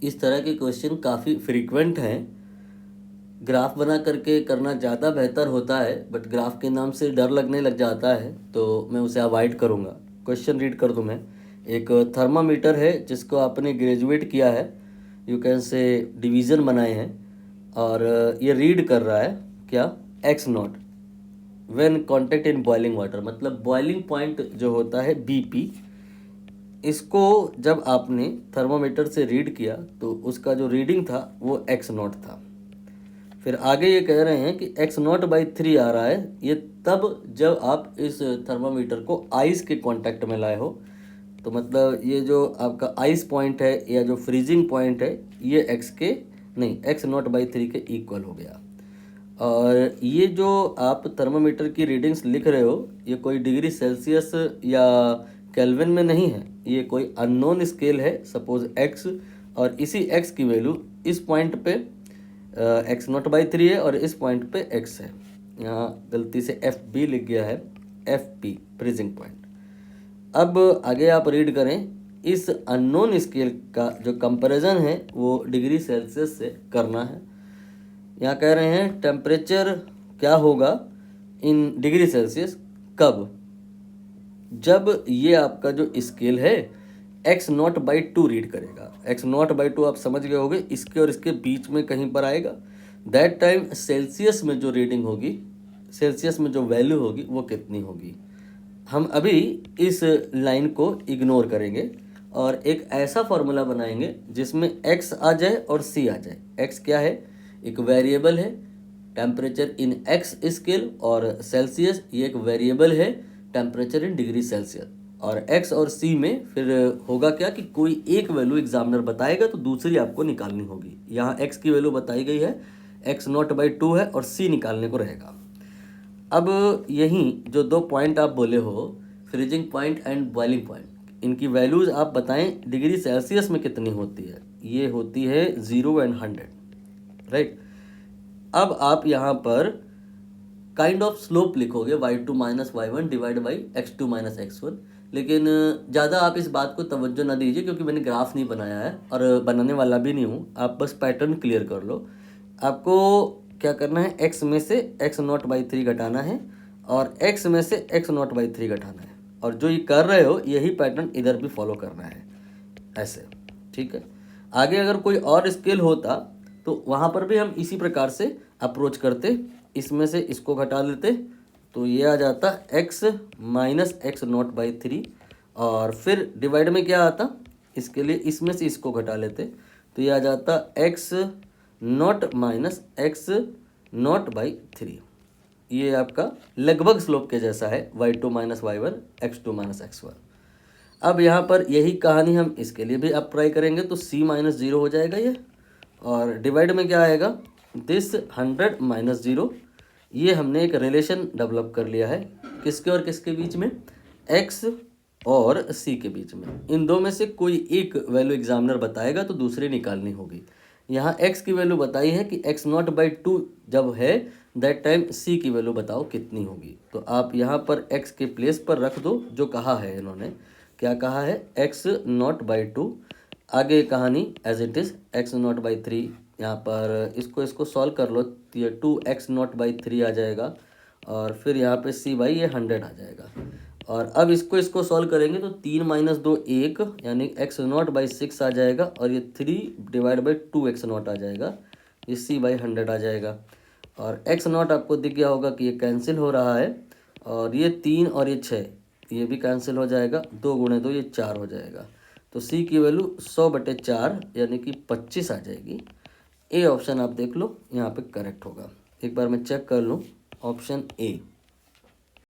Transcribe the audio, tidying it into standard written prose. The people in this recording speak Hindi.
इस तरह के क्वेश्चन काफ़ी फ्रीक्वेंट हैं। ग्राफ बना करके करना ज़्यादा बेहतर होता है, बट ग्राफ के नाम से डर लगने लग जाता है तो मैं उसे अवॉइड करूँगा। क्वेश्चन रीड कर दूँ मैं। एक थर्मामीटर है जिसको आपने ग्रेजुएट किया है, यू कैन से डिवीज़न बनाए हैं, और ये रीड कर रहा है क्या, x not when contact in boiling water, मतलब बॉइलिंग पॉइंट जो होता है बीपी, इसको जब आपने थर्मामीटर से रीड किया तो उसका जो रीडिंग था वो एक्स नॉट था। फिर आगे ये कह रहे हैं कि एक्स नॉट बाई 3 आ रहा है, ये तब जब आप इस थर्मामीटर को आइस के कांटेक्ट में लाए हो। तो मतलब ये जो आपका आइस पॉइंट है या जो फ्रीजिंग पॉइंट है, ये एक्स के नहीं, एक्स नॉट बाई 3 के इक्वल हो गया। और ये जो आप थर्मामीटर की रीडिंग्स लिख रहे हो, ये कोई डिग्री सेल्सियस या केल्विन में नहीं है, ये कोई अननोन स्केल है, सपोज एक्स, और इसी एक्स की वैल्यू इस पॉइंट पे एक्स नॉट बाई 3 है और इस पॉइंट पे एक्स है। यहाँ गलती से एफ बी लिख गया है, एफ पी फ्रीजिंग पॉइंट। अब आगे आप रीड करें, इस अननोन स्केल का जो कंपैरिजन है वो डिग्री सेल्सियस से करना है। यहाँ कह रहे हैं टेम्परेचर क्या होगा इन डिग्री सेल्सियस, कब, जब ये आपका जो स्केल है एक्स नॉट बाई 2 रीड करेगा। एक्स नॉट बाई 2 आप समझ गए होगे, इसके और इसके बीच में कहीं पर आएगा। दैट टाइम सेल्सियस में जो रीडिंग होगी, सेल्सियस में जो वैल्यू होगी वो कितनी होगी। हम अभी इस लाइन को इग्नोर करेंगे और एक ऐसा फॉर्मूला बनाएंगे जिसमें एक्स आ जाए और सी आ जाए। एक्स क्या है, एक वेरिएबल है, टेम्परेचर इन एक्स स्केल, और सेल्सियस ये एक वेरिएबल है, टेम्परेचर इन डिग्री सेल्सियस। और एक्स और सी में फिर होगा क्या कि कोई एक वैल्यू एग्जामिनर बताएगा तो दूसरी आपको निकालनी होगी। यहाँ एक्स की वैल्यू बताई गई है, एक्स नॉट बाई 2 है, और सी निकालने को रहेगा। अब यहीं जो दो पॉइंट आप बोले हो, freezing point and boiling point, इनकी वैल्यूज़ आप बताएं डिग्री सेल्सियस में कितनी होती है। ये होती है 0 एंड 100, राइट। अब आप यहाँ पर काइंड ऑफ स्लोप लिखोगे, y2 minus y1 divide by x2 minus x1, लेकिन ज़्यादा आप इस बात को तवज्जो ना दीजिए क्योंकि मैंने ग्राफ नहीं बनाया है और बनाने वाला भी नहीं हूँ। आप बस पैटर्न क्लियर कर लो। आपको क्या करना है, x में से x नॉट बाई 3 घटाना है और x में से x नॉट बाई 3 घटाना है, और जो ये कर रहे हो यही पैटर्न इधर भी फॉलो करना है, ऐसे, ठीक है। आगे अगर कोई और स्केल होता तो वहाँ पर भी हम इसी प्रकार से अप्रोच करते, इसमें से इसको घटा लेते तो ये आ जाता x minus x not by 3, और फिर डिवाइड में क्या आता, इसके लिए इसमें से इसको घटा लेते तो ये आ जाता x not minus x not by 3। ये आपका लगभग स्लोप के जैसा है, y2 minus y1 x2 minus x1। अब यहाँ पर यही कहानी हम इसके लिए भी अप्लाई करेंगे तो c माइनस 0 हो जाएगा ये, और डिवाइड में क्या आएगा, दिस 100 माइनस 0। ये हमने एक रिलेशन डेवलप कर लिया है, किसके और किसके बीच में, x और c के बीच में। इन दो में से कोई एक वैल्यू एग्जामिनर बताएगा तो दूसरी निकालनी होगी। यहाँ x की वैल्यू बताई है कि x नॉट बाई 2 जब है, दैट टाइम c की वैल्यू बताओ कितनी होगी। तो आप यहाँ पर x के प्लेस पर रख दो जो कहा है इन्होंने, क्या कहा है, x नॉट बाई 2, आगे कहानी as it is x not by 3। यहाँ पर इसको सॉल्व कर लो तो ये 2x नॉट बाई 3 आ जाएगा, और फिर यहाँ पे c बाई ये 100 आ जाएगा। और अब इसको सॉल्व करेंगे तो 3 माइनस 2 1, यानी x नॉट बाई 6 आ जाएगा, और ये 3 डिवाइड बाई 2x नॉट आ जाएगा, ये c बाई 100 आ जाएगा। और x नॉट आपको दिख गया होगा कि ये कैंसिल हो रहा है, और ये 3 और ये 6 ये भी कैंसिल हो जाएगा, 2 गुणे 2 ये 4 हो जाएगा। तो c की वैल्यू 100/4 यानी कि 25 आ जाएगी। ए ऑप्शन आप देख लो यहाँ पे करेक्ट होगा। एक बार मैं चेक कर लूँ, ऑप्शन ए